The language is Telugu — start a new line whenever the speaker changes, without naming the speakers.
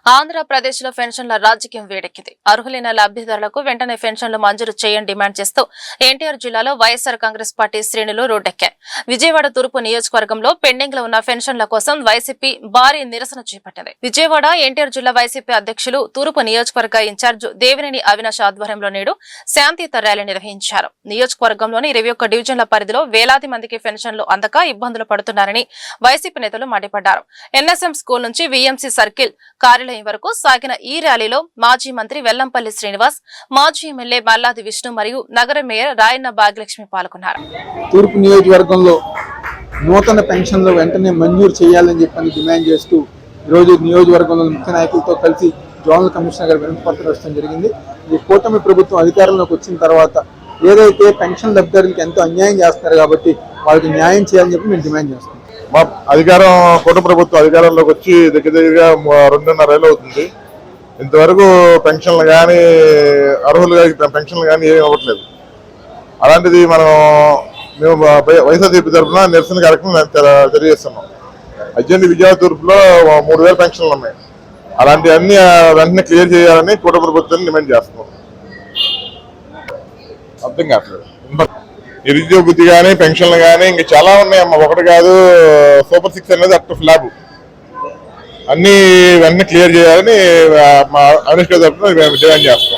ఆంధ్రప్రదేశ్ లో పెన్షన్ల రాజకీయం వేడెక్కింది. అర్హులైన లబ్ధిదారులకు వెంటనే పెన్షన్లు మంజూరు చేయని డిమాండ్ చేస్తూ ఎన్టీఆర్ జిల్లాలో వైఎస్ఆర్ కాంగ్రెస్ పార్టీ శ్రేణులు రోడ్డెక్కాయి. విజయవాడ తూర్పు నియోజకవర్గంలో పెండింగ్ లో ఉన్న పెన్షన్ల కోసం వైసీపీ భారీ నిరసన చేపట్టింది. విజయవాడ ఎన్టీఆర్ జిల్లా వైసీపీ అధ్యక్షులు తూర్పు నియోజకవర్గ ఇన్ఛార్జ్ దేవినేని అవినాష్ ఆధ్వర్యంలో నేడు శాంతియుత ర్యాలీ నిర్వహించారు. నియోజకవర్గంలోని 21 డివిజన్ల పరిధిలో వేలాది మందికి పెన్షన్లు అందక ఇబ్బందులు పడుతున్నారని వైసీపీ నేతలు మండిపడ్డారు. ఎన్ఎస్ఎం స్కూల్ నుంచి వీఎంసీ సర్కిల్ కార్యాలయం వరకు సాగిన ఈ ర్యాలీలో మాజీ మంత్రి వెల్లంపల్లి శ్రీనివాస్, మాజీ ఎమ్మెల్యే మల్లాది విష్ణు మరియు నగర మేయర్ రాయన్న భాగ్యలక్ష్మి పాల్గొన్నారు.
తూర్పు నియోజకవర్గంలో నూతన పెన్షన్లు వెంటనే మంజూరు చేయాలని చెప్పని డిమాండ్ చేస్తూ ఈరోజు నియోజకవర్గంలో ముఖ్య నాయకులతో కలిసి జోనల్ కమిషనర్ గారు వినతి పత్రం ఇవ్వడం జరిగింది. ఈ కూటమి ప్రభుత్వం అధికారంలోకి వచ్చిన తర్వాత ఏదైతే పెన్షన్ లబ్ధిదారులకు ఎంతో అన్యాయం చేస్తున్నారు కాబట్టి వాళ్ళకి న్యాయం చేయాలని చెప్పి మేము డిమాండ్ చేస్తాం.
మా కూటమి ప్రభుత్వం అధికారంలోకి వచ్చి దగ్గరగా 2.5 ఏళ్ళు అవుతుంది. ఇంతవరకు పెన్షన్లు కానీ అర్హులుగా పెన్షన్లు కానీ ఏమీ ఇవ్వట్లేదు. అలాంటిది మేము వైఎస్ఆర్సీపీ తరఫున నిరసన కార్యక్రమం తెలియజేస్తున్నాం. అర్జెంట్ విజయవాడ తూర్పులో 3000 పెన్షన్లు ఉన్నాయి. అలాంటివన్నీ వెంటనే క్లియర్ చేయాలని కూటమి ప్రభుత్వాన్ని డిమాండ్ చేస్తున్నాం. అర్థం కావట్లేదు. నిరుద్యోగ వృత్తి కానీ పెన్షన్లు కానీ ఇంకా చాలా ఉన్నాయమ్మా. ఒకటి కాదు, సూపర్ 6 అనేది అట్ ఫ్లాబ్ అన్ని వెంటనే క్లియర్ చేయాలని మా అవినాష్ గారి తరఫున డిమాండ్ చేస్తాం.